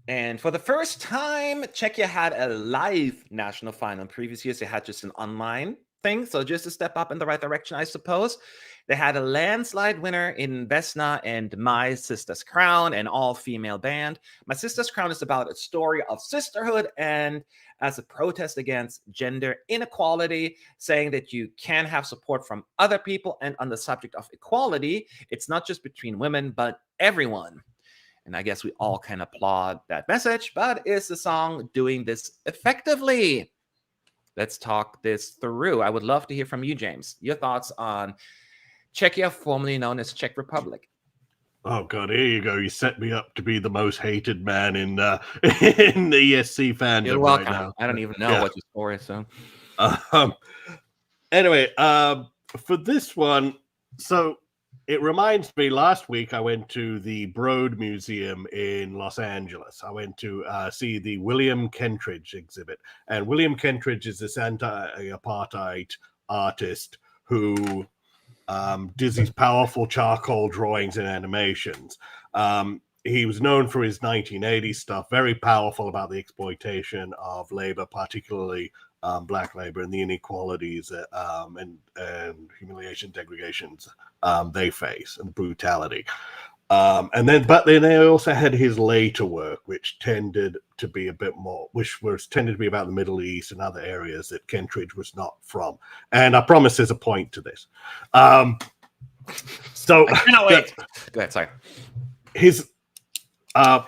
And for the first time, Czechia had a live national final. In previous years, they had just an online thing. So just a step up in the right direction, I suppose. They had a landslide winner in Vesna and My Sister's Crown, an all-female band. My Sister's Crown is about a story of sisterhood and as a protest against gender inequality, saying that you can have support from other people. And on the subject of equality, it's not just between women, but everyone. And I guess we all can applaud that message, but is the song doing this effectively? Let's talk this through. I would love to hear from you, James. Your thoughts on Czechia, formerly known as Czech Republic. Oh God, here you go. You set me up to be the most hated man in in the ESC fandom You're welcome. right now. I don't even know what your score is. So, anyway, for this one, so it reminds me. Last week, I went to the Broad Museum in Los Angeles. I went to see the William Kentridge exhibit, and William Kentridge is this anti-apartheid artist who does these powerful charcoal drawings and animations. He was known for his 1980s stuff, very powerful about the exploitation of labor, particularly black labor, and the inequalities and humiliation, degradations they face, and brutality. But then they also had his later work, which tended to be a bit more, tended to be about the Middle East and other areas that Kentridge was not from. And I promise there's a point to this. So I cannot wait. Go ahead. Sorry.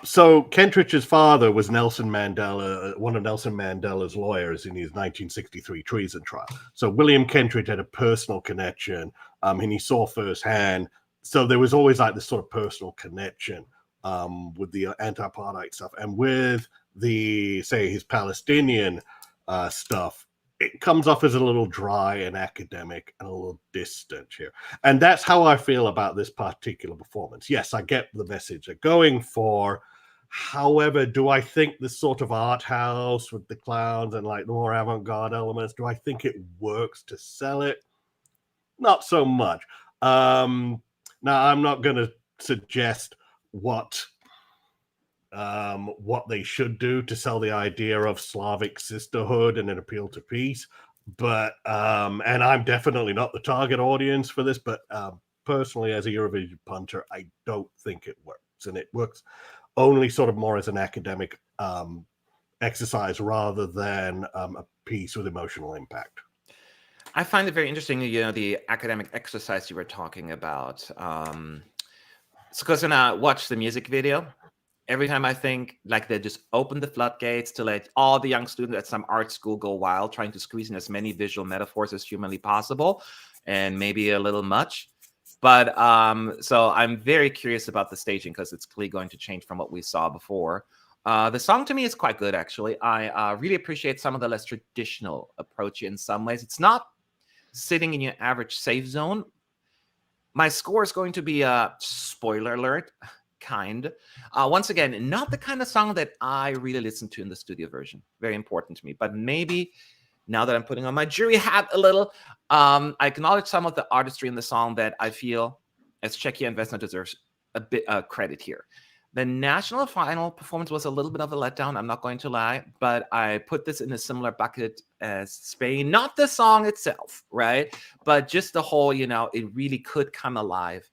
So Kentridge's father was Nelson Mandela, one of Nelson Mandela's lawyers in his 1963 treason trial. So William Kentridge had a personal connection, and he saw firsthand. So there was always like this sort of personal connection with the anti-apartheid stuff, and with his Palestinian stuff. It comes off as a little dry and academic and a little distant here. And that's how I feel about this particular performance. Yes, I get the message they're going for. However, do I think this sort of art house with the clowns and like the more avant-garde elements, do I think it works to sell it? Not so much. Now, I'm not going to suggest what they should do to sell the idea of Slavic sisterhood and an appeal to peace. But and I'm definitely not the target audience for this, but personally, as a Eurovision punter, I don't think it works. And it works only sort of more as an academic exercise rather than a piece with emotional impact. I find it very interesting, the academic exercise you were talking about. Because when I watch the music video, every time I think like they just open the floodgates to let all the young students at some art school go wild, trying to squeeze in as many visual metaphors as humanly possible, and maybe a little much. But so I'm very curious about the staging because it's clearly going to change from what we saw before. The song to me is quite good, actually. I really appreciate some of the less traditional approach in some ways. It's not sitting in your average safe zone. My score is going to be a spoiler alert. Once again, not the kind of song that I really listen to in the studio version. Very important to me. But maybe now that I'm putting on my jury hat a little, I acknowledge some of the artistry in the song that I feel, as Czechia and Vesna, deserves a bit of credit here. The national final performance was a little bit of a letdown, I'm not going to lie, but I put this in a similar bucket as Spain. Not the song itself, right? But just the whole, it really could come alive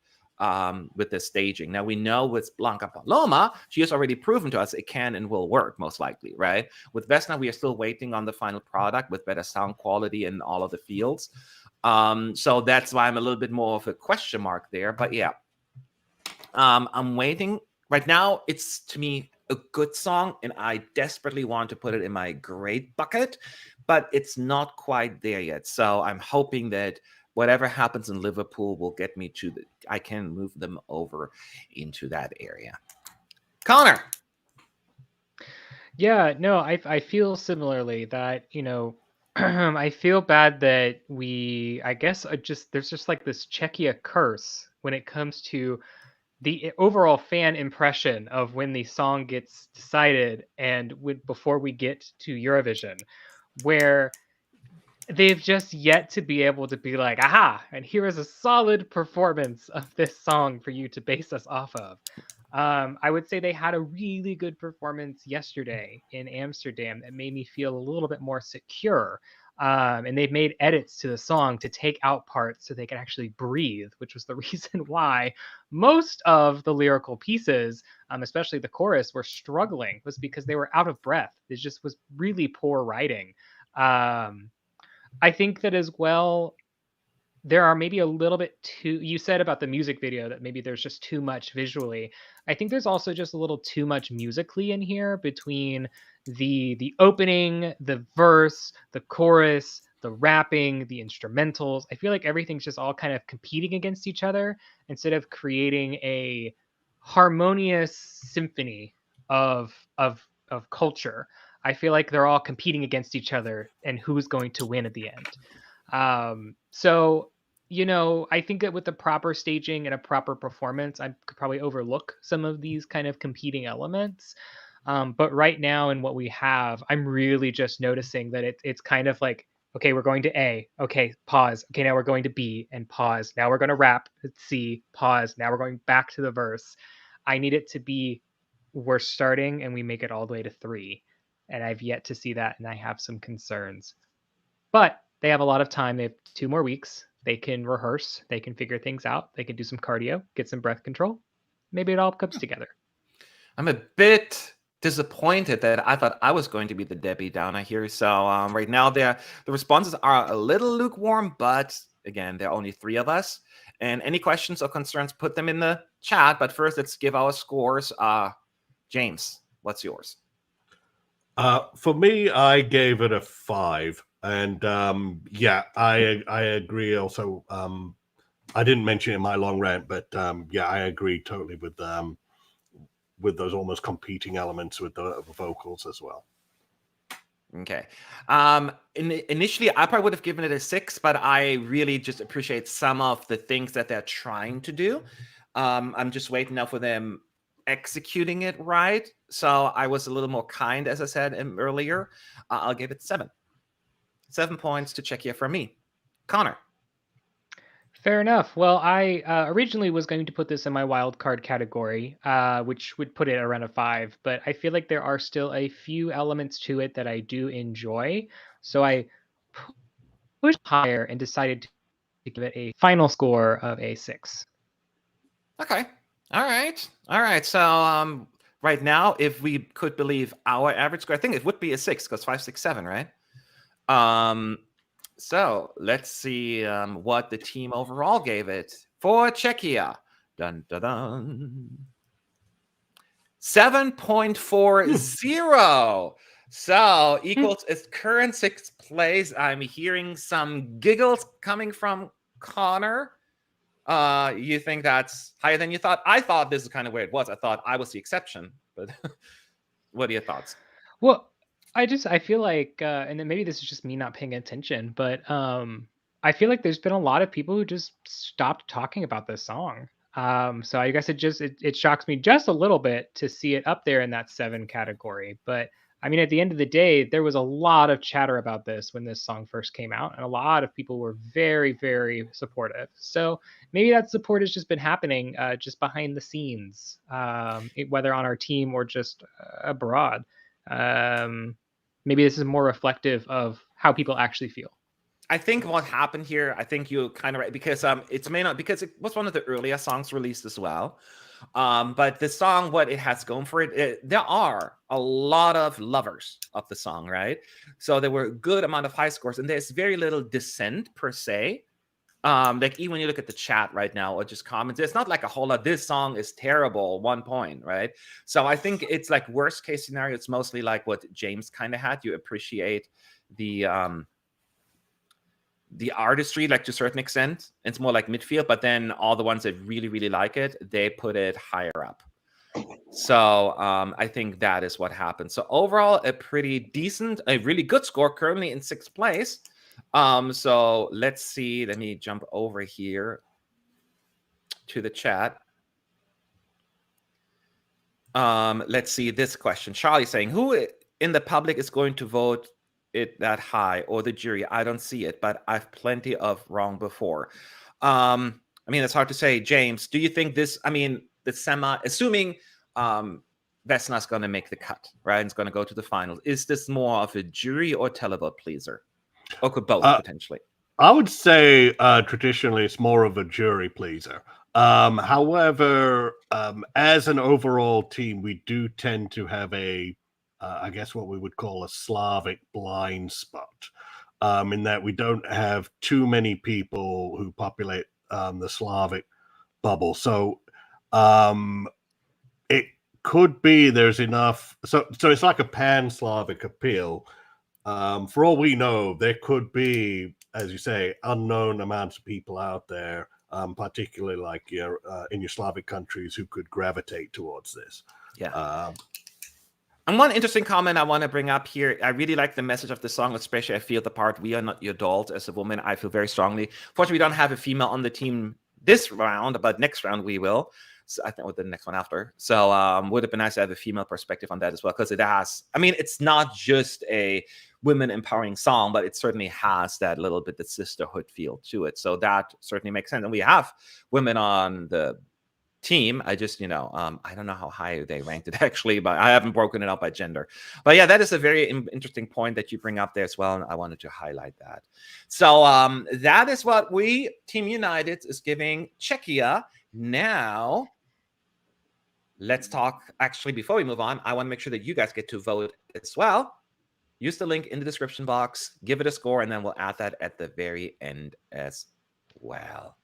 with the staging. Now we know with Blanca Paloma, she has already proven to us it can and will work, most likely, right? With Vesna, we are still waiting on the final product with better sound quality in all of the fields. So that's why I'm a little bit more of a question mark there. But yeah, I'm waiting. Right now, it's, to me, a good song, and I desperately want to put it in my great bucket, but it's not quite there yet. So I'm hoping that whatever happens in Liverpool will get me to I can move them over into that area. Connor. Yeah, no, I feel similarly that, I feel bad that I guess there's just like this Czechia curse when it comes to the overall fan impression of when the song gets decided and before we get to Eurovision, where they've just yet to be able to be like, aha, and here is a solid performance of this song for you to base us off of. I would say they had a really good performance yesterday in Amsterdam that made me feel a little bit more secure. And they've made edits to the song to take out parts so they can actually breathe, which was the reason why most of the lyrical pieces, especially the chorus, were struggling, was because they were out of breath. It just was really poor writing. I think that as well, there are maybe a little bit too, you said about the music video that maybe there's just too much visually. I think there's also just a little too much musically in here between the opening, the verse, the chorus, the rapping, the instrumentals. I feel like everything's just all kind of competing against each other instead of creating a harmonious symphony of culture. I feel like they're all competing against each other and who's going to win at the end. So I think that with the proper staging and a proper performance, I could probably overlook some of these kind of competing elements. But right now, in what we have, I'm really just noticing that it's kind of like, okay, we're going to A, okay, pause. Okay, now we're going to B and pause. Now we're going to rap at C, pause. Now we're going back to the verse. I need it to be, we're starting and we make it all the way to 3. And I've yet to see that, and I have some concerns. But they have a lot of time. They have 2 more weeks. They can rehearse. They can figure things out. They can do some cardio, get some breath control. Maybe it all comes together. I'm a bit disappointed that I thought I was going to be the Debbie Downer here. So right now, the responses are a little lukewarm, but again, there are only 3 of us. And any questions or concerns, put them in the chat. But first, let's give our scores. James, what's yours? For me, I gave it a 5. And I agree. Also, I didn't mention it in my long rant, but I agree totally with those almost competing elements with the vocals as well. Okay. Initially, I probably would have given it a 6, but I really just appreciate some of the things that they're trying to do. I'm just waiting now for them executing it right. So I was a little more kind, as I said earlier. I'll give it 7. 7 points to Czechia from me. Connor. Fair enough. Well, I originally was going to put this in my wild card category, which would put it around a 5. But I feel like there are still a few elements to it that I do enjoy. So I pushed higher and decided to give it a final score of a 6. Okay. All right. So right now, if we could believe our average score, I think it would be a 6 because 5, 6, 7, right? So let's see what the team overall gave it for Czechia. Dun, dun, dun. 7.40. So equals its current 6th place. I'm hearing some giggles coming from Connor. You think that's higher than you thought? I thought this is kind of where it was. I thought I was the exception, but what are your thoughts? Well, I feel like, and then maybe this is just me not paying attention, but I feel like there's been a lot of people who just stopped talking about this song. So I guess it shocks me just a little bit to see it up there in that 7 category. But I mean, at the end of the day, there was a lot of chatter about this when this song first came out, and a lot of people were very, very supportive. So maybe that support has just been happening just behind the scenes, whether on our team or just abroad. Maybe this is more reflective of how people actually feel. I think what happened here, I think you're kind of right, because it's may not, because it was one of the earlier songs released as well. But the song, what it has going for it, there are a lot of lovers of the song, right? So there were a good amount of high scores, and there's very little dissent per se. Like even when you look at the chat right now or just comments, it's not like a whole lot. This song is terrible, 1 point, right? So I think it's like worst case scenario. It's mostly like what James kind of had. You appreciate the artistry, like to a certain extent. It's more like midfield, but then all the ones that really, really like it, they put it higher up. So I think that is what happened. So overall, a pretty decent, a really good score, currently in 6th place. So let's see. Let me jump over here to the chat. Let's see this question. Charlie saying, who in the public is going to vote it that high, or the jury? I don't see it, but I've plenty of wrong before. I mean, it's hard to say. James, do you think this, I mean, the semi, assuming Vesna's going to make the cut, right? And it's going to go to the finals. Is this more of a jury or televote pleaser? Or could both potentially? I would say traditionally it's more of a jury pleaser. However, as an overall team, we do tend to have I guess what we would call a Slavic blind spot, in that we don't have too many people who populate the Slavic bubble. So it could be there's enough. So it's like a pan-Slavic appeal. For all we know, there could be, as you say, unknown amounts of people out there, particularly like in your Slavic countries, who could gravitate towards this. Yeah. And one interesting comment I want to bring up here, I really like the message of the song, especially I feel the part, we are not your dolls. As a woman, I feel very strongly. Fortunately, we don't have a female on the team this round, but next round we will. So I think with the next one after. So would have been nice to have a female perspective on that as well, because it has, I mean, it's not just a women empowering song, but it certainly has that little bit, the sisterhood feel to it. So that certainly makes sense. And we have women on the team. I just, I don't know how high they ranked it actually, but I haven't broken it up by gender. But yeah, that is a very interesting point that you bring up there as well. And I wanted to highlight that. So that is what Team United is giving Czechia. Now, let's talk, actually, before we move on, I want to make sure that you guys get to vote as well. Use the link in the description box, give it a score, and then we'll add that at the very end as well.